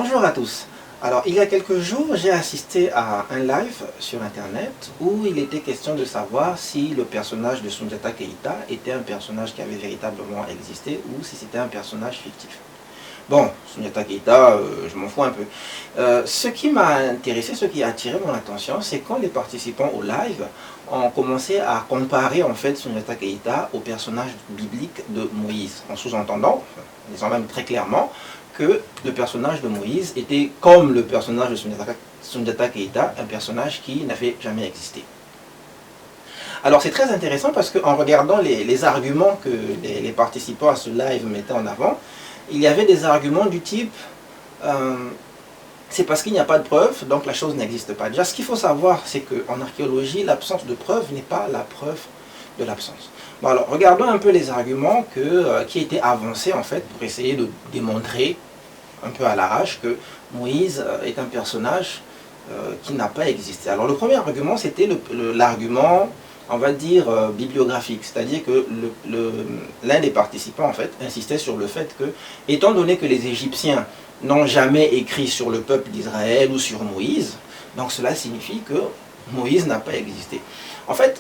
Bonjour à tous. Alors, il y a quelques jours, j'ai assisté à un live sur Internet où il était question de savoir si le personnage de Soundiata Keïta était un personnage qui avait véritablement existé ou si c'était un personnage fictif. Bon, Soundiata Keïta, je m'en fous un peu. Ce qui m'a intéressé, ce qui a attiré mon attention, c'est quand les participants au live ont commencé à comparer en fait Soundiata Keïta au personnage biblique de Moïse, en sous-entendant, en disant même très clairement, que le personnage de Moïse était comme le personnage de Soundiata Keïta, un personnage qui n'avait jamais existé. Alors c'est très intéressant parce qu'en regardant les arguments que les participants à ce live mettaient en avant, il y avait des arguments du type c'est parce qu'il n'y a pas de preuve, donc la chose n'existe pas. Déjà, ce qu'il faut savoir, c'est qu'en archéologie, l'absence de preuve n'est pas la preuve de l'absence. Bon, alors, regardons un peu les arguments qui étaient avancés, en fait, pour essayer de démontrer, un peu à l'arrache, que Moïse est un personnage qui n'a pas existé. Alors, le premier argument, c'était l'argument, on va dire, bibliographique. C'est-à-dire que l'un des participants, en fait, insistait sur le fait que, étant donné que les Égyptiens n'ont jamais écrit sur le peuple d'Israël ou sur Moïse, donc cela signifie que Moïse n'a pas existé. En fait,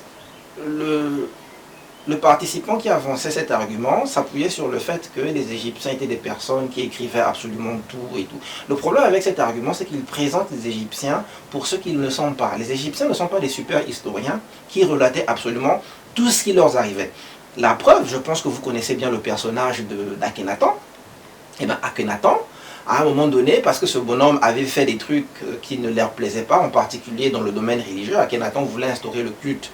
le participant qui avançait cet argument s'appuyait sur le fait que les Égyptiens étaient des personnes qui écrivaient absolument tout et tout. Le problème avec cet argument, c'est qu'il présente les Égyptiens pour ce qu'ils ne sont pas. Les Égyptiens ne sont pas des super historiens qui relataient absolument tout ce qui leur arrivait. La preuve, je pense que vous connaissez bien le personnage d'Akhenaton. Eh bien, Akhenaton, à un moment donné, parce que ce bonhomme avait fait des trucs qui ne leur plaisaient pas, en particulier dans le domaine religieux, Akhenaton voulait instaurer le culte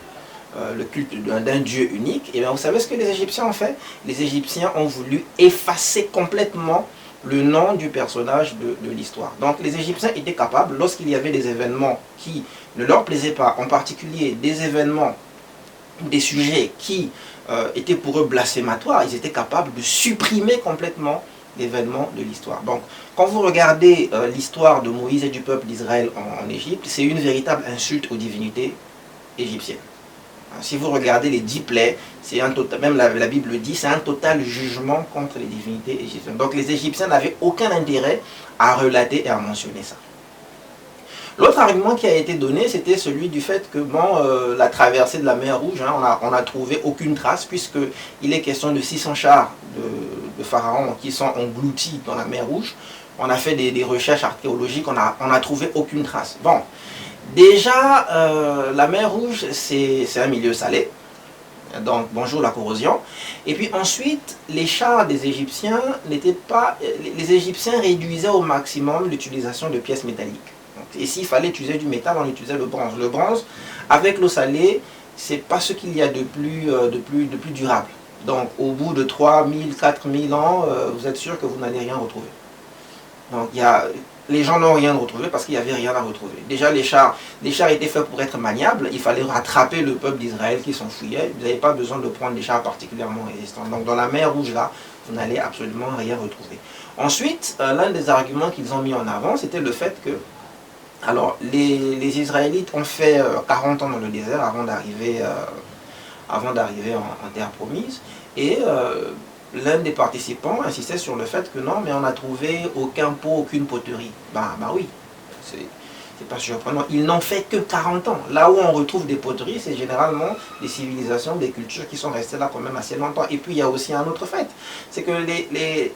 d'un Dieu unique. Et bien vous savez ce que les Égyptiens ont fait? Les Égyptiens ont voulu effacer complètement le nom du personnage de l'histoire. Donc les Égyptiens étaient capables, lorsqu'il y avait des événements qui ne leur plaisaient pas, en particulier des événements, des sujets qui étaient pour eux blasphématoires, ils étaient capables de supprimer complètement l'événement de l'histoire. Donc, quand vous regardez l'histoire de Moïse et du peuple d'Israël en Égypte, c'est une véritable insulte aux divinités égyptiennes. Si vous regardez les 10 plaies, c'est un total, même la Bible le dit, c'est un total jugement contre les divinités égyptiennes. Donc les Égyptiens n'avaient aucun intérêt à relater et à mentionner ça. L'autre argument qui a été donné, c'était celui du fait que la traversée de la mer Rouge, on n'a trouvé aucune trace, puisqu'il est question de 600 chars de Pharaon qui sont engloutis dans la mer Rouge. On a fait des recherches archéologiques, on n'a trouvé aucune trace. Bon, déjà, la mer Rouge, c'est un milieu salé, donc bonjour la corrosion. Et puis ensuite, les chars des Égyptiens n'étaient pas... Les Égyptiens réduisaient au maximum l'utilisation de pièces métalliques. Et s'il fallait utiliser du métal, on utilisait le bronze. Le bronze, avec l'eau salée, c'est pas ce qu'il y a de plus durable. Donc au bout de 3000, 4000 ans, vous êtes sûr que vous n'allez rien retrouver. Donc les gens n'ont rien retrouvé parce qu'il n'y avait rien à retrouver. Déjà les chars étaient faits pour être maniables, il fallait rattraper le peuple d'Israël qui s'enfuyait. Vous n'avez pas besoin de prendre des chars particulièrement résistants. Donc dans la mer Rouge là, vous n'allez absolument rien retrouver. Ensuite, l'un des arguments qu'ils ont mis en avant, c'était le fait que alors, les Israélites ont fait 40 ans dans le désert avant d'arriver en terre promise. Et l'un des participants insistait sur le fait que non, mais on n'a trouvé aucun pot, aucune poterie. Bah oui, c'est pas surprenant. Ils n'ont fait que 40 ans. Là où on retrouve des poteries, c'est généralement des civilisations, des cultures qui sont restées là quand même assez longtemps. Et puis il y a aussi un autre fait, c'est que les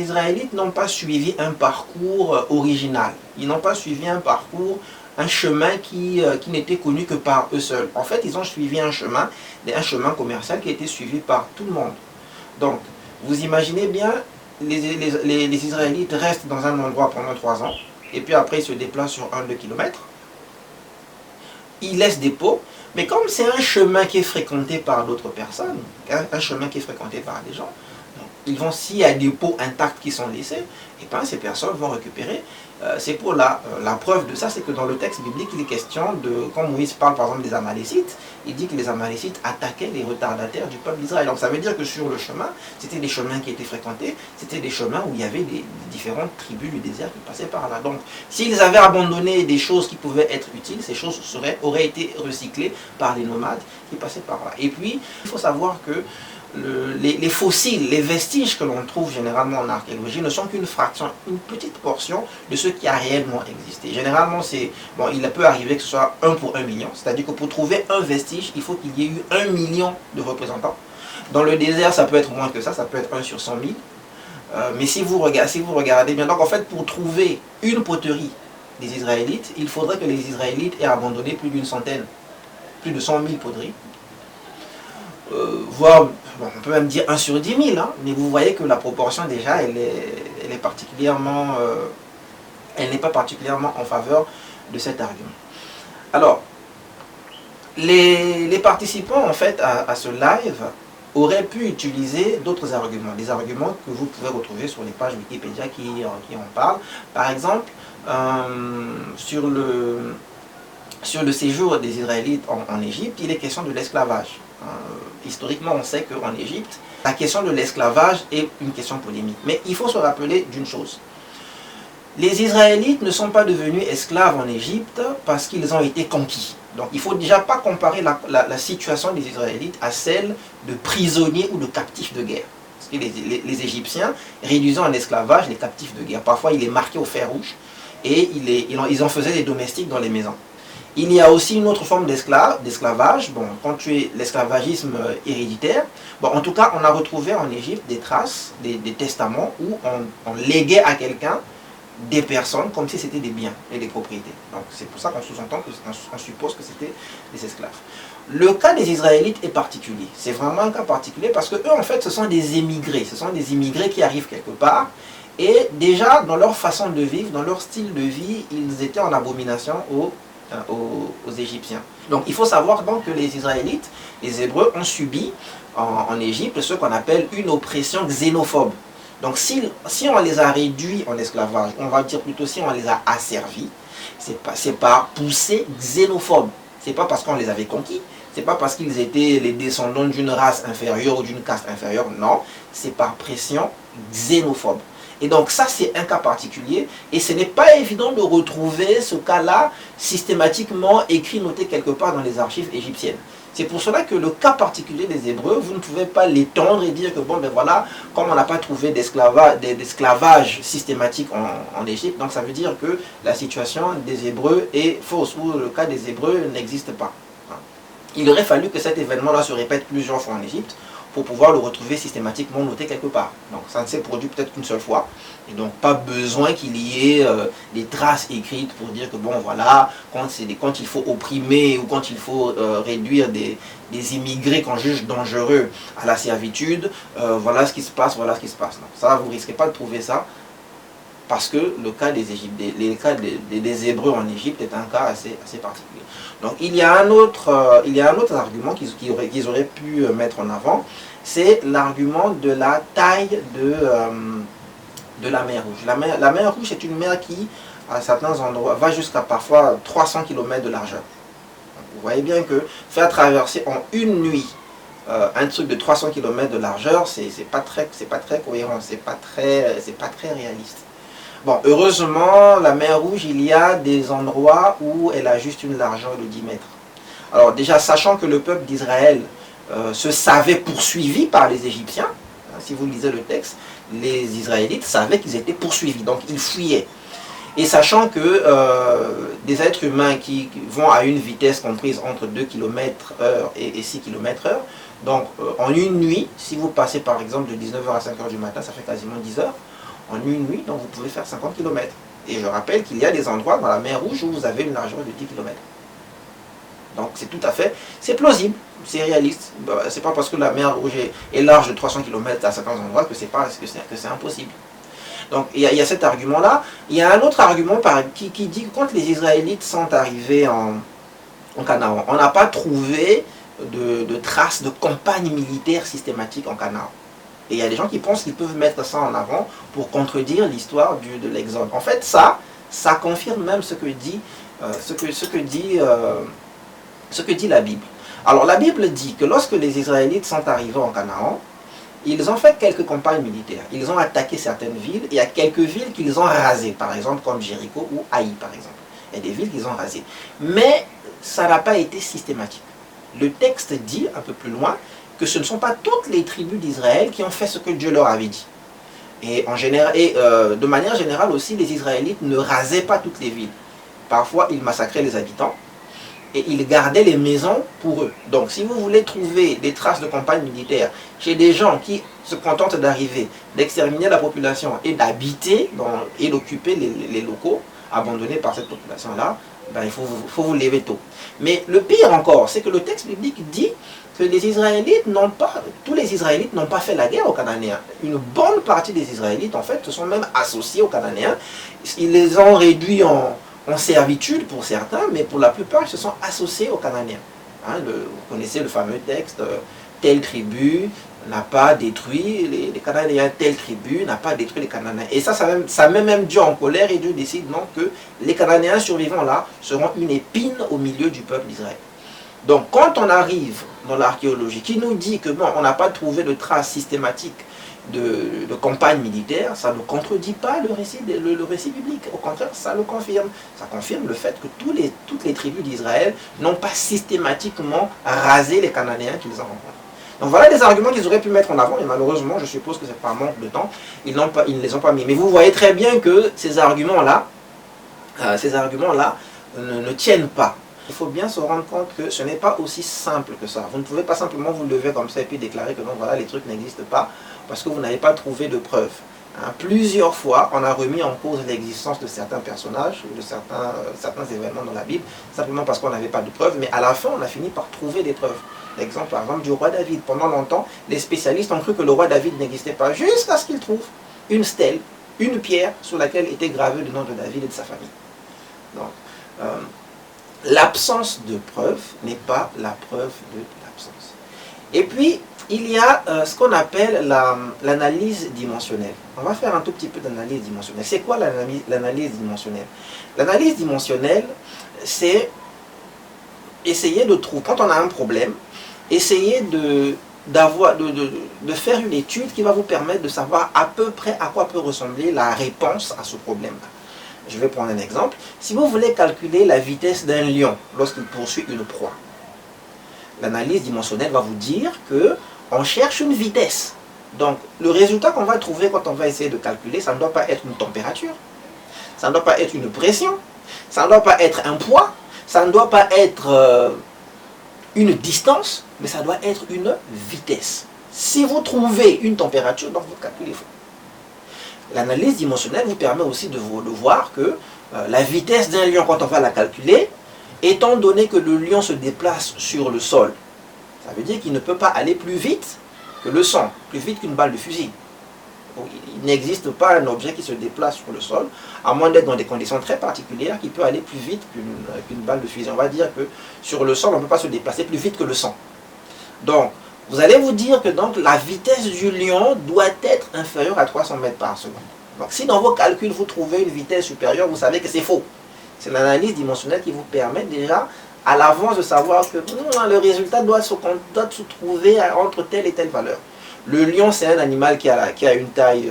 Israélites n'ont pas suivi un parcours original. Ils n'ont pas suivi un parcours, un chemin qui n'était connu que par eux seuls. En fait, ils ont suivi un chemin commercial qui a été suivi par tout le monde. Donc, vous imaginez bien, les Israélites restent dans un endroit pendant 3 ans, et puis après ils se déplacent sur 1-2 km. Ils laissent des pots, mais comme c'est un chemin qui est fréquenté par d'autres personnes, un chemin qui est fréquenté par des gens, s'il y a des pots intacts qui sont laissés, et bien ces personnes vont récupérer. C'est pour la preuve de ça, c'est que dans le texte biblique, il est question de, quand Moïse parle par exemple des Amalécites, il dit que les Amalécites attaquaient les retardataires du peuple d'Israël. Donc ça veut dire que sur le chemin, c'était des chemins qui étaient fréquentés, c'était des chemins où il y avait des différentes tribus du désert qui passaient par là. Donc s'ils avaient abandonné des choses qui pouvaient être utiles, ces choses auraient été recyclées par les nomades qui passaient par là. Et puis, il faut savoir que les fossiles, les vestiges que l'on trouve généralement en archéologie ne sont qu'une fraction, une petite portion de ce qui a réellement existé. Généralement, il peut arriver que ce soit 1 pour 1 million, c'est-à-dire que pour trouver un vestige, il faut qu'il y ait eu 1 million de représentants. Dans le désert, ça peut être moins que ça peut être 1 sur 100 000. Mais si vous regardez bien, donc en fait, pour trouver une poterie des Israélites, il faudrait que les Israélites aient abandonné plus d'une centaine, plus de 100 000 poteries. Voire, on peut même dire 1 sur 10 000, hein, mais vous voyez que la proportion déjà, elle est particulièrement, elle n'est pas particulièrement en faveur de cet argument. Alors, les participants en fait à ce live auraient pu utiliser d'autres arguments, des arguments que vous pouvez retrouver sur les pages Wikipédia qui en parlent. Par exemple, sur le séjour des Israélites en Égypte, il est question de l'esclavage. Historiquement, on sait qu'en Égypte, la question de l'esclavage est une question polémique. Mais il faut se rappeler d'une chose. Les Israélites ne sont pas devenus esclaves en Égypte parce qu'ils ont été conquis. Donc il ne faut déjà pas comparer la situation des Israélites à celle de prisonniers ou de captifs de guerre. Parce que les Égyptiens réduisaient en esclavage les captifs de guerre. Parfois, ils les marquaient au fer rouge et ils en faisaient des domestiques dans les maisons. Il y a aussi une autre forme d'esclavage, quand tu es l'esclavagisme héréditaire. En tout cas, on a retrouvé en Égypte des traces, des testaments où on léguait à quelqu'un des personnes comme si c'était des biens et des propriétés. Donc c'est pour ça qu'on sous-entend, on suppose que c'était des esclaves. Le cas des Israélites est particulier. C'est vraiment un cas particulier parce que eux, en fait, ce sont des émigrés. Ce sont des immigrés qui arrivent quelque part. Et déjà, dans leur façon de vivre, dans leur style de vie, ils étaient en abomination aux Égyptiens. Donc il faut savoir donc que les Israélites, les Hébreux, ont subi en Égypte ce qu'on appelle une oppression xénophobe. Donc si on les a réduits en esclavage, on va dire plutôt si on les a asservis, c'est par poussée xénophobe. C'est pas parce qu'on les avait conquis, c'est pas parce qu'ils étaient les descendants d'une race inférieure ou d'une caste inférieure, non, c'est par pression xénophobe. Et donc ça, c'est un cas particulier, et ce n'est pas évident de retrouver ce cas-là systématiquement écrit, noté quelque part dans les archives égyptiennes. C'est pour cela que le cas particulier des Hébreux, vous ne pouvez pas l'étendre et dire que comme on n'a pas trouvé d'esclavage systématique en Égypte, donc ça veut dire que la situation des Hébreux est fausse, ou le cas des Hébreux n'existe pas. Il aurait fallu que cet événement-là se répète plusieurs fois en Égypte pour pouvoir le retrouver systématiquement noté quelque part. Donc ça ne s'est produit peut-être qu'une seule fois, et donc pas besoin qu'il y ait des traces écrites pour dire que quand il faut opprimer ou quand il faut réduire des immigrés qu'on juge dangereux à la servitude, voilà ce qui se passe, voilà ce qui se passe. Donc, ça, vous ne risquez pas de trouver ça, parce que le cas des Hébreux en Égypte est un cas assez particulier. Donc il y a un autre argument qu'ils auraient pu mettre en avant, c'est l'argument de la taille de la mer Rouge. La mer Rouge est une mer qui, à certains endroits, va jusqu'à parfois 300 km de largeur. Donc, vous voyez bien que faire traverser en une nuit un truc de 300 km de largeur, c'est pas très cohérent, c'est pas très réaliste. Bon, heureusement, la mer Rouge, il y a des endroits où elle a juste une largeur de 10 mètres. Alors déjà, sachant que le peuple d'Israël se savait poursuivi par les Égyptiens, si vous lisez le texte, les Israélites savaient qu'ils étaient poursuivis, donc ils fuyaient. Et sachant que des êtres humains qui vont à une vitesse comprise entre 2 km/h et 6 km/h, donc en une nuit, si vous passez par exemple de 19h à 5h du matin, ça fait quasiment 10 heures, en une nuit, donc vous pouvez faire 50 km. Et je rappelle qu'il y a des endroits dans la mer Rouge où vous avez une largeur de 10 km. Donc c'est plausible, c'est réaliste. C'est pas parce que la mer Rouge est large de 300 km à certains endroits que c'est impossible. Donc il y a cet argument-là. Il y a un autre argument qui dit que quand les Israélites sont arrivés en Canaan, on n'a pas trouvé de traces de campagne militaire systématique en Canaan. Et il y a des gens qui pensent qu'ils peuvent mettre ça en avant pour contredire l'histoire de l'Exode. En fait, ça confirme même ce que dit la Bible. Alors la Bible dit que lorsque les Israélites sont arrivés en Canaan, ils ont fait quelques campagnes militaires. Ils ont attaqué certaines villes, et il y a quelques villes qu'ils ont rasées, par exemple comme Jéricho ou Haï, par exemple. Il y a des villes qu'ils ont rasées. Mais ça n'a pas été systématique. Le texte dit, un peu plus loin, que ce ne sont pas toutes les tribus d'Israël qui ont fait ce que Dieu leur avait dit. Et, de manière générale aussi, les Israélites ne rasaient pas toutes les villes. Parfois, ils massacraient les habitants et ils gardaient les maisons pour eux. Donc, si vous voulez trouver des traces de campagne militaire chez des gens qui se contentent d'arriver, d'exterminer la population et d'habiter et d'occuper les locaux abandonnés par cette population-là, ben, il faut vous lever tôt. Mais le pire encore, c'est que le texte biblique dit que les Israélites tous les Israélites n'ont pas fait la guerre aux Cananéens. Une bonne partie des Israélites, en fait, se sont même associés aux Cananéens. Ils les ont réduits en servitude pour certains, mais pour la plupart, ils se sont associés aux Cananéens. Hein, vous connaissez le fameux texte, telle tribu n'a pas détruit les Cananéens, telle tribu n'a pas détruit les Cananéens. Et ça met même Dieu en colère, et Dieu décide non que les Cananéens survivants là seront une épine au milieu du peuple d'Israël. Donc quand on arrive dans l'archéologie qui nous dit que bon, on n'a pas trouvé de traces systématiques de campagne militaire, ça ne contredit pas le récit biblique. Au contraire, ça le confirme. Ça confirme le fait que toutes les tribus d'Israël n'ont pas systématiquement rasé les Cananéens qu'ils ont rencontrés. Donc voilà des arguments qu'ils auraient pu mettre en avant, et malheureusement, je suppose que c'est par manque de temps, ils ne les ont pas mis. Mais vous voyez très bien que ces arguments-là ne tiennent pas. Il faut bien se rendre compte que ce n'est pas aussi simple que ça. Vous ne pouvez pas simplement vous lever comme ça et puis déclarer que non, voilà, les trucs n'existent pas parce que vous n'avez pas trouvé de preuves. Hein, plusieurs fois, on a remis en cause l'existence de certains personnages ou de certains événements dans la Bible, simplement parce qu'on n'avait pas de preuves, mais à la fin, on a fini par trouver des preuves. L'exemple, par exemple, du roi David. Pendant longtemps, les spécialistes ont cru que le roi David n'existait pas, jusqu'à ce qu'ils trouvent une stèle, une pierre sur laquelle était gravé le nom de David et de sa famille. Donc, l'absence de preuve n'est pas la preuve de l'absence. Et puis, il y a ce qu'on appelle l'analyse dimensionnelle. On va faire un tout petit peu d'analyse dimensionnelle. C'est quoi l'analyse dimensionnelle? L'analyse dimensionnelle, c'est essayer de trouver, quand on a un problème, essayer de faire une étude qui va vous permettre de savoir à peu près à quoi peut ressembler la réponse à ce problème-là. Je vais prendre un exemple. Si vous voulez calculer la vitesse d'un lion lorsqu'il poursuit une proie, l'analyse dimensionnelle va vous dire qu'on cherche une vitesse. Donc, le résultat qu'on va trouver quand on va essayer de calculer, ça ne doit pas être une température, ça ne doit pas être une pression, ça ne doit pas être un poids, ça ne doit pas être une distance, mais ça doit être une vitesse. Si vous trouvez une température, donc vous calculez faux. L'analyse dimensionnelle vous permet aussi de voir que la vitesse d'un lion, quand on va la calculer, étant donné que le lion se déplace sur le sol, ça veut dire qu'il ne peut pas aller plus vite que le son, plus vite qu'une balle de fusil. Il n'existe pas un objet qui se déplace sur le sol, à moins d'être dans des conditions très particulières, qui peut aller plus vite qu'une balle de fusil. On va dire que sur le sol, on ne peut pas se déplacer plus vite que le son. Donc, vous allez vous dire que donc, la vitesse du lion doit être inférieure à 300 mètres par seconde. Donc si dans vos calculs vous trouvez une vitesse supérieure, vous savez que c'est faux. C'est l'analyse dimensionnelle qui vous permet déjà à l'avance de savoir que le résultat doit se trouver entre telle et telle valeur. Le lion, c'est un animal qui a une taille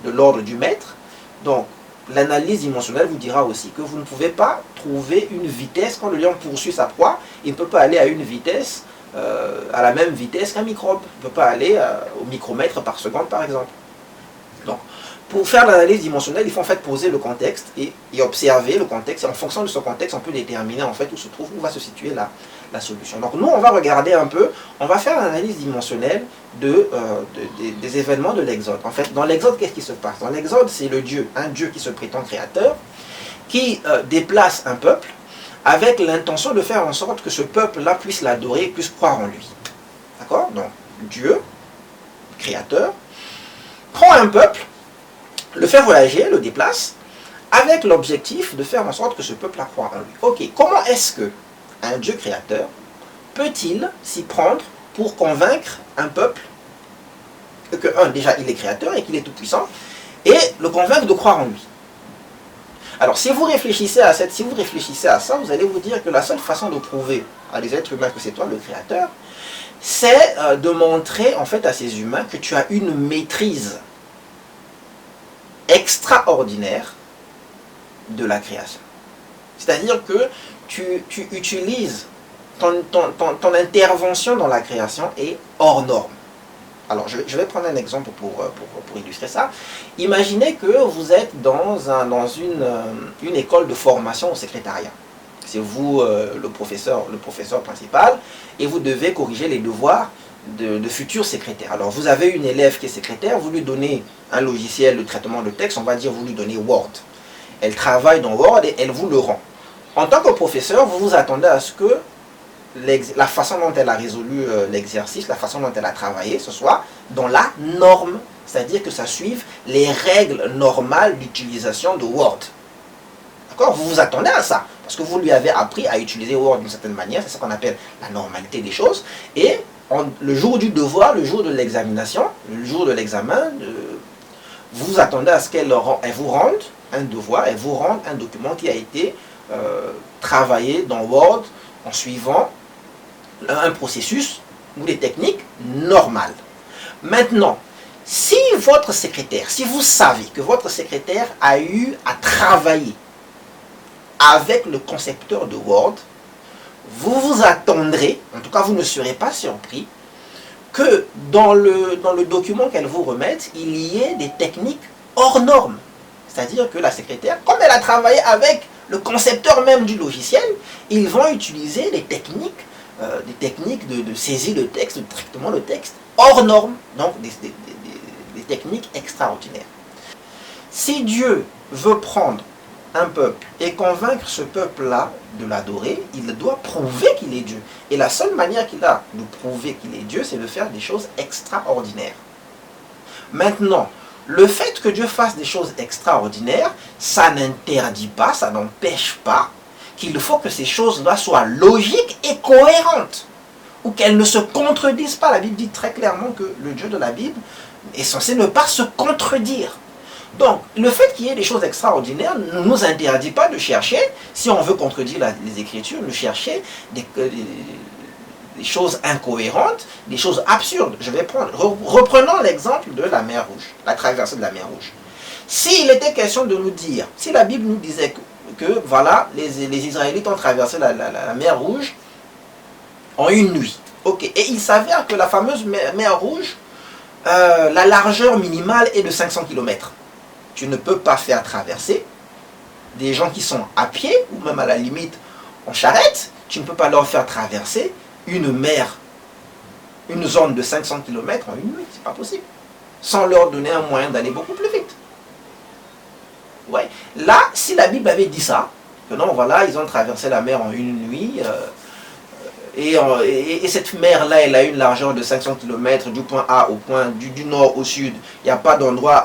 de l'ordre du mètre. Donc l'analyse dimensionnelle vous dira aussi que vous ne pouvez pas trouver une vitesse quand le lion poursuit sa proie. Il ne peut pas aller à une vitesse à la même vitesse qu'un microbe. Il ne peut pas aller au micromètre par seconde, par exemple. Donc, pour faire l'analyse dimensionnelle, il faut en fait poser le contexte et observer le contexte. Et en fonction de ce contexte, on peut déterminer en fait où va se situer la solution. Donc nous, on va regarder un peu, on va faire l'analyse dimensionnelle des événements de l'Exode. En fait, dans l'Exode, qu'est-ce qui se passe? Dans l'Exode, c'est un Dieu qui se prétend créateur, qui déplace un peuple avec l'intention de faire en sorte que ce peuple-là puisse l'adorer, puisse croire en lui. D'accord? Donc, Dieu, créateur, prend un peuple, le fait voyager, le déplace, avec l'objectif de faire en sorte que ce peuple croit en lui. Ok, comment est-ce que un Dieu créateur peut-il s'y prendre pour convaincre un peuple que, déjà, il est créateur et qu'il est tout-puissant, et le convaincre de croire en lui? Alors, si vous réfléchissez à ça, vous allez vous dire que la seule façon de prouver à des êtres humains que c'est toi le créateur, c'est de montrer en fait à ces humains que tu as une maîtrise extraordinaire de la création. C'est-à-dire que tu utilises ton intervention dans la création est hors norme. Alors, je vais prendre un exemple pour illustrer ça. Imaginez que vous êtes dans une école de formation au secrétariat. C'est vous le professeur principal et vous devez corriger les devoirs de futurs secrétaires. Alors, vous avez une élève qui est secrétaire, vous lui donnez un logiciel de traitement de texte, on va dire vous lui donnez Word. Elle travaille dans Word et elle vous le rend. En tant que professeur, vous vous attendez à ce que la façon dont elle a résolu l'exercice, la façon dont elle a travaillé, ce soit dans la norme. C'est-à-dire que ça suive les règles normales d'utilisation de Word. D'accord? Vous vous attendez à ça. Parce que vous lui avez appris à utiliser Word d'une certaine manière. C'est ce qu'on appelle la normalité des choses. Et le jour du devoir, le jour de l'examination, le jour de l'examen, vous vous attendez à ce qu'elle vous rende un devoir, elle vous rende un document qui a été travaillé dans Word en suivant un processus ou des techniques normales. Maintenant, si votre secrétaire, si vous savez que votre secrétaire a eu à travailler avec le concepteur de Word, vous vous attendrez, en tout cas vous ne serez pas surpris, que dans le document qu'elle vous remette, il y ait des techniques hors normes. C'est-à-dire que la secrétaire, comme elle a travaillé avec le concepteur même du logiciel, ils vont utiliser des techniques de saisie de texte, de traitement de texte hors normes, donc des techniques extraordinaires. Si Dieu veut prendre un peuple et convaincre ce peuple-là de l'adorer, il doit prouver qu'il est Dieu. Et la seule manière qu'il a de prouver qu'il est Dieu, c'est de faire des choses extraordinaires. Maintenant, le fait que Dieu fasse des choses extraordinaires, ça n'interdit pas, ça n'empêche pas qu'il faut que ces choses-là soient logiques et cohérentes, ou qu'elles ne se contredisent pas. La Bible dit très clairement que le Dieu de la Bible est censé ne pas se contredire. Donc, le fait qu'il y ait des choses extraordinaires ne nous interdit pas de chercher, si on veut contredire les Écritures, de chercher des choses incohérentes, des choses absurdes. Reprenons l'exemple de la mer Rouge, la traversée de la mer Rouge. S'il était question de nous dire, si la Bible nous disait que voilà, les Israélites ont traversé la mer Rouge en une nuit, ok, et il s'avère que la fameuse mer Rouge, la largeur minimale est de 500 km. Tu ne peux pas faire traverser des gens qui sont à pied, ou même à la limite en charrette, tu ne peux pas leur faire traverser une mer, une zone de 500 km en une nuit, c'est pas possible, sans leur donner un moyen d'aller beaucoup plus vite. Ouais. Là, si la Bible avait dit ça, que non, voilà, ils ont traversé la mer en une nuit, et cette mer-là, elle a une largeur de 500 km du point A au point du nord au sud. Il n'y a pas d'endroit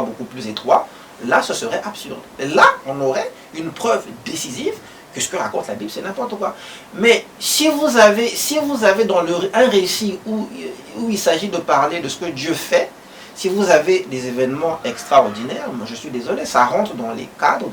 beaucoup plus étroit. Là, ce serait absurde. Et là, on aurait une preuve décisive que ce que raconte la Bible, c'est n'importe quoi. Mais si vous avez dans un récit où il s'agit de parler de ce que Dieu fait, si vous avez des événements extraordinaires, moi je suis désolé, ça rentre dans les cadres,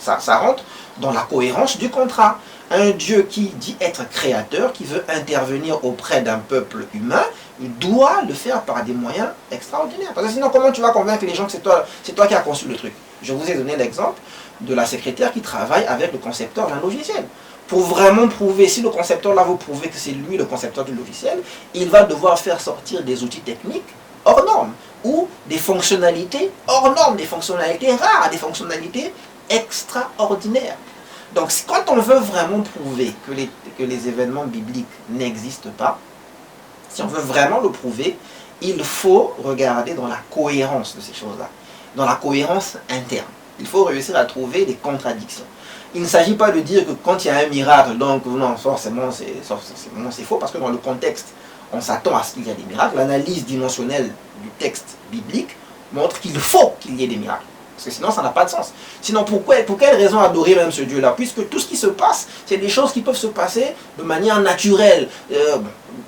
ça rentre dans la cohérence du contrat. Un Dieu qui dit être créateur, qui veut intervenir auprès d'un peuple humain, doit le faire par des moyens extraordinaires. Parce que sinon, comment tu vas convaincre les gens que c'est toi qui as conçu le truc? Je vous ai donné l'exemple de la secrétaire qui travaille avec le concepteur d'un logiciel. Pour vraiment prouver, si le concepteur là veut prouver que c'est lui le concepteur du logiciel, il va devoir faire sortir des outils techniques hors normes, ou des fonctionnalités hors normes, des fonctionnalités rares, des fonctionnalités extraordinaires. Donc quand on veut vraiment prouver que les événements bibliques n'existent pas, si on veut vraiment le prouver, il faut regarder dans la cohérence de ces choses-là, dans la cohérence interne. Il faut réussir à trouver des contradictions. Il ne s'agit pas de dire que quand il y a un miracle, donc non, forcément c'est faux, parce que dans le contexte, on s'attend à ce qu'il y ait des miracles. L'analyse dimensionnelle du texte biblique montre qu'il faut qu'il y ait des miracles. Parce que sinon, ça n'a pas de sens. Sinon, pour quelle raison adorer même ce Dieu-là? Puisque tout ce qui se passe, c'est des choses qui peuvent se passer de manière naturelle.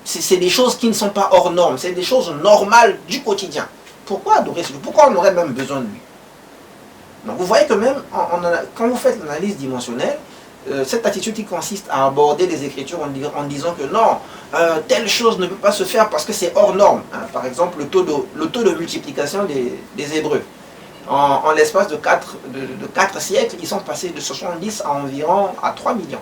C'est des choses qui ne sont pas hors normes. C'est des choses normales du quotidien. Pourquoi adorer ce Dieu? Pourquoi on aurait même besoin de lui? Donc, vous voyez que même, quand vous faites l'analyse dimensionnelle, cette attitude qui consiste à aborder les Écritures en disant que non, telle chose ne peut pas se faire parce que c'est hors norme. Hein. Par exemple, le taux de multiplication des Hébreux. En l'espace de 4 siècles, ils sont passés de 70 à environ 3 millions.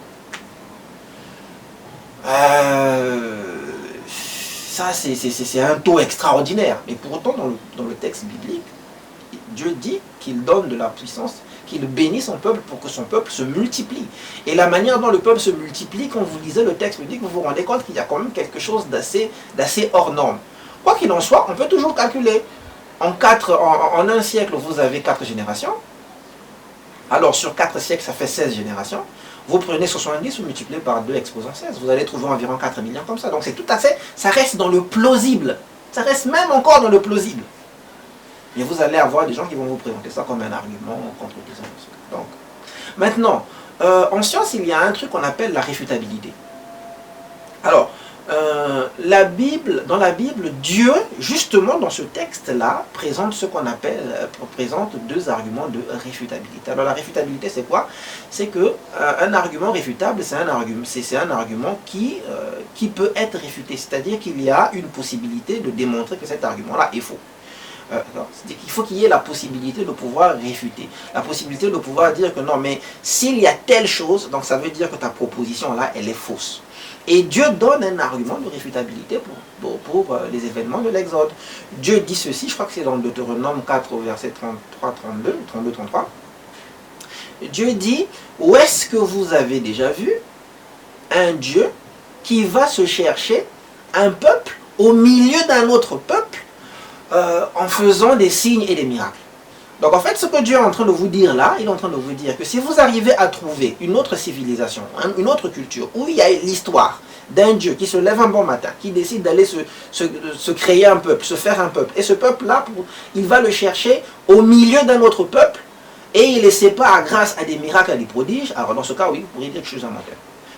Ça, c'est un taux extraordinaire. Mais pourtant, dans le texte biblique, Dieu dit qu'il donne de la puissance, qu'il bénit son peuple pour que son peuple se multiplie. Et la manière dont le peuple se multiplie, quand vous lisez le texte biblique, vous vous rendez compte qu'il y a quand même quelque chose d'assez hors norme. Quoi qu'il en soit, on peut toujours calculer. En un siècle, vous avez 4 générations. Alors, sur 4 siècles, ça fait 16 générations. Vous prenez 70, vous multipliez par 2 exposant 16. Vous allez trouver environ 4 millions comme ça. Donc, c'est tout à fait... Ça reste dans le plausible. Ça reste même encore dans le plausible. Et vous allez avoir des gens qui vont vous présenter ça comme un argument contre les hommes. Donc, maintenant, en science, il y a un truc qu'on appelle la réfutabilité. Alors, dans la Bible, Dieu, justement dans ce texte-là, présente ce qu'on appelle, présente 2 arguments de réfutabilité. Alors la réfutabilité, c'est quoi? C'est que un argument réfutable, c'est un argument qui peut être réfuté. C'est-à-dire qu'il y a une possibilité de démontrer que cet argument-là est faux. Il faut qu'il y ait la possibilité de pouvoir réfuter, la possibilité de pouvoir dire que non, mais s'il y a telle chose, donc ça veut dire que ta proposition là, elle est fausse. Et Dieu donne un argument de réfutabilité pour les événements de l'Exode. Dieu dit ceci, je crois que c'est dans Deutéronome 4 au verset 33, 32, 33. Dieu dit, où est-ce que vous avez déjà vu un Dieu qui va se chercher un peuple au milieu d'un autre peuple en faisant des signes et des miracles? Donc en fait, ce que Dieu est en train de vous dire là, il est en train de vous dire que si vous arrivez à trouver une autre civilisation, une autre culture, où il y a l'histoire d'un Dieu qui se lève un bon matin, qui décide d'aller se créer un peuple, se faire un peuple, et ce peuple-là, il va le chercher au milieu d'un autre peuple, et il les sépare grâce à des miracles, à des prodiges, alors dans ce cas, oui, vous pourriez dire que je suis un menteur.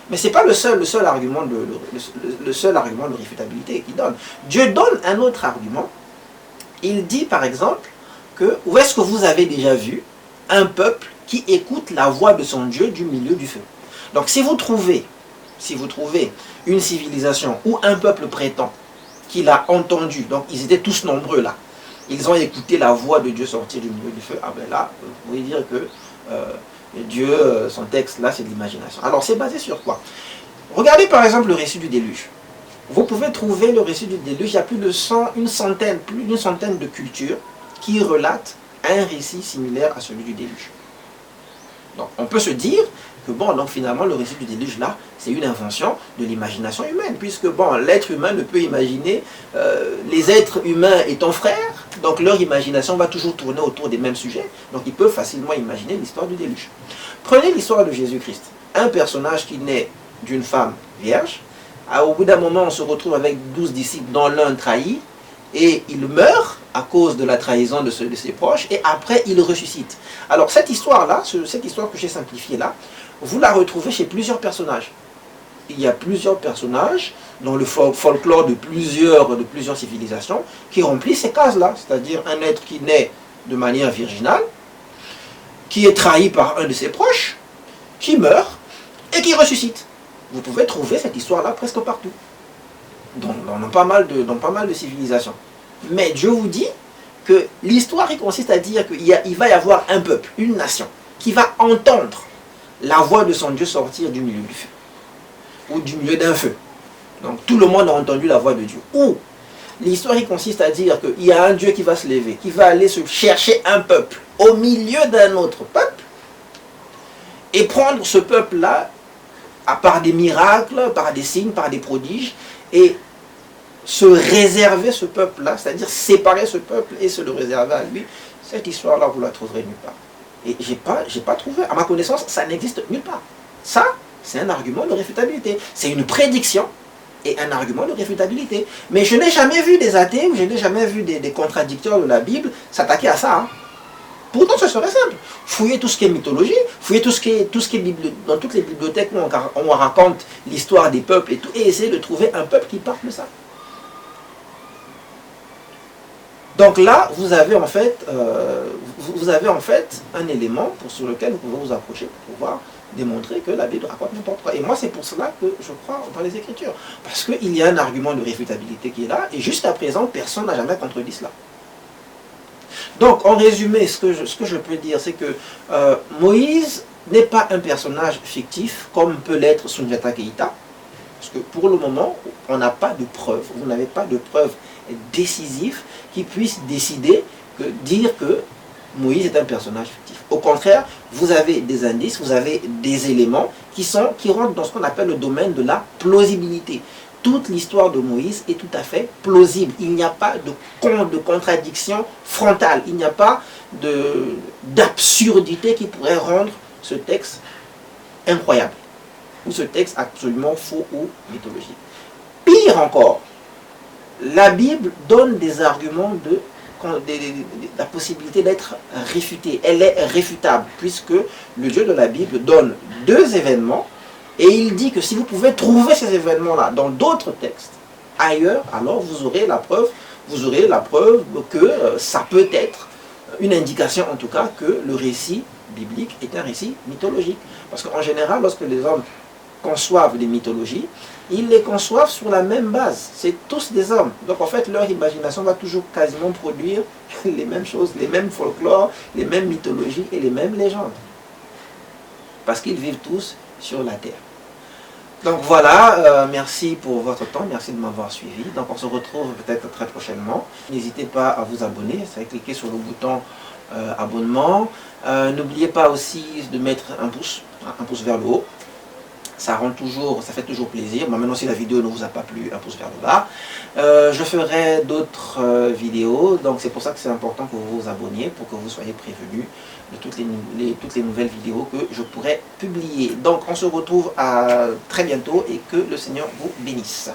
Mais ce n'est pas le seul argument de réfutabilité qu'il donne. Dieu donne un autre argument. Il dit par exemple, où est-ce que vous avez déjà vu un peuple qui écoute la voix de son Dieu du milieu du feu? Donc si vous trouvez une civilisation où un peuple prétend qu'il a entendu, donc ils étaient tous nombreux là, ils ont écouté la voix de Dieu sortir du milieu du feu, ah ben là, vous pouvez dire que Dieu, son texte là, c'est de l'imagination. Alors c'est basé sur quoi? Regardez par exemple le récit du déluge. Vous pouvez trouver le récit du déluge, il y a plus d'une centaine de cultures qui relate un récit similaire à celui du déluge. Donc on peut se dire que bon, donc finalement le récit du déluge là, c'est une invention de l'imagination humaine, puisque bon, l'être humain ne peut imaginer les êtres humains étant frères, donc leur imagination va toujours tourner autour des mêmes sujets, donc ils peuvent facilement imaginer l'histoire du déluge. Prenez l'histoire de Jésus-Christ, un personnage qui naît d'une femme vierge, au bout d'un moment on se retrouve avec 12 disciples dont l'un trahit, et il meurt à cause de la trahison de ses proches, et après il ressuscite. Alors cette histoire-là, cette histoire que j'ai simplifiée là, vous la retrouvez chez plusieurs personnages. Il y a plusieurs personnages dans le folklore de plusieurs civilisations qui remplissent ces cases-là, c'est-à-dire un être qui naît de manière virginale, qui est trahi par un de ses proches, qui meurt et qui ressuscite. Vous pouvez trouver cette histoire-là presque partout. Dans pas mal de civilisations. Mais Dieu vous dit que l'histoire consiste à dire qu'il va y avoir un peuple, une nation, qui va entendre la voix de son Dieu sortir du milieu du feu, ou du milieu d'un feu. Donc tout le monde a entendu la voix de Dieu. Ou l'histoire consiste à dire qu'il y a un Dieu qui va se lever, qui va aller se chercher un peuple au milieu d'un autre peuple, et prendre ce peuple-là, par des miracles, par des signes, par des prodiges, et se réserver ce peuple-là, c'est-à-dire séparer ce peuple et se le réserver à lui. Cette histoire-là, vous la trouverez nulle part. Et j'ai pas trouvé, à ma connaissance, ça n'existe nulle part. Ça, c'est un argument de réfutabilité. C'est une prédiction et un argument de réfutabilité. Mais je n'ai jamais vu des athées, ou je n'ai jamais vu des contradicteurs de la Bible s'attaquer à ça. Hein. Pourtant, ce serait simple. Fouillez tout ce qui est mythologie, fouillez tout ce qui est dans toutes les bibliothèques où on raconte l'histoire des peuples et tout, et essayez de trouver un peuple qui parle de ça. Donc là, vous avez en fait un élément sur lequel vous pouvez vous approcher pour pouvoir démontrer que la Bible raconte n'importe quoi. Et moi, c'est pour cela que je crois dans les Écritures. Parce qu'il y a un argument de réfutabilité qui est là, et jusqu'à présent, personne n'a jamais contredit cela. Donc, en résumé, ce que je peux dire, c'est que Moïse n'est pas un personnage fictif, comme peut l'être Soundiata Keïta. Parce que pour le moment, on n'a pas de preuves. Vous n'avez pas de preuves décisives qui puissent dire que Moïse est un personnage fictif. Au contraire, vous avez des indices, vous avez des éléments qui rentrent dans ce qu'on appelle le domaine de la plausibilité. Toute l'histoire de Moïse est tout à fait plausible. Il n'y a pas de contradiction frontale. Il n'y a pas d'absurdité qui pourrait rendre ce texte incroyable. Ou ce texte absolument faux ou mythologique. Pire encore, la Bible donne des arguments de la possibilité d'être réfutée. Elle est réfutable, puisque le Dieu de la Bible donne 2 événements, et il dit que si vous pouvez trouver ces événements-là dans d'autres textes, ailleurs, alors vous aurez la preuve que ça peut être une indication, en tout cas, que le récit biblique est un récit mythologique. Parce qu'en général, lorsque les hommes conçoivent des mythologies, ils les conçoivent sur la même base. C'est tous des hommes. Donc en fait, leur imagination va toujours quasiment produire les mêmes choses, les mêmes folklores, les mêmes mythologies et les mêmes légendes. Parce qu'ils vivent tous sur la terre. Donc voilà, merci pour votre temps, merci de m'avoir suivi. Donc on se retrouve peut-être très prochainement. N'hésitez pas à vous abonner, c'est cliquer sur le bouton abonnement. N'oubliez pas aussi de mettre un pouce vers le haut. Ça fait toujours plaisir. Bon, maintenant si la vidéo ne vous a pas plu, un pouce vers le bas. Je ferai d'autres vidéos, donc c'est pour ça que c'est important que vous vous abonniez, pour que vous soyez prévenus de toutes les nouvelles vidéos que je pourrai publier. Donc on se retrouve à très bientôt et que le Seigneur vous bénisse.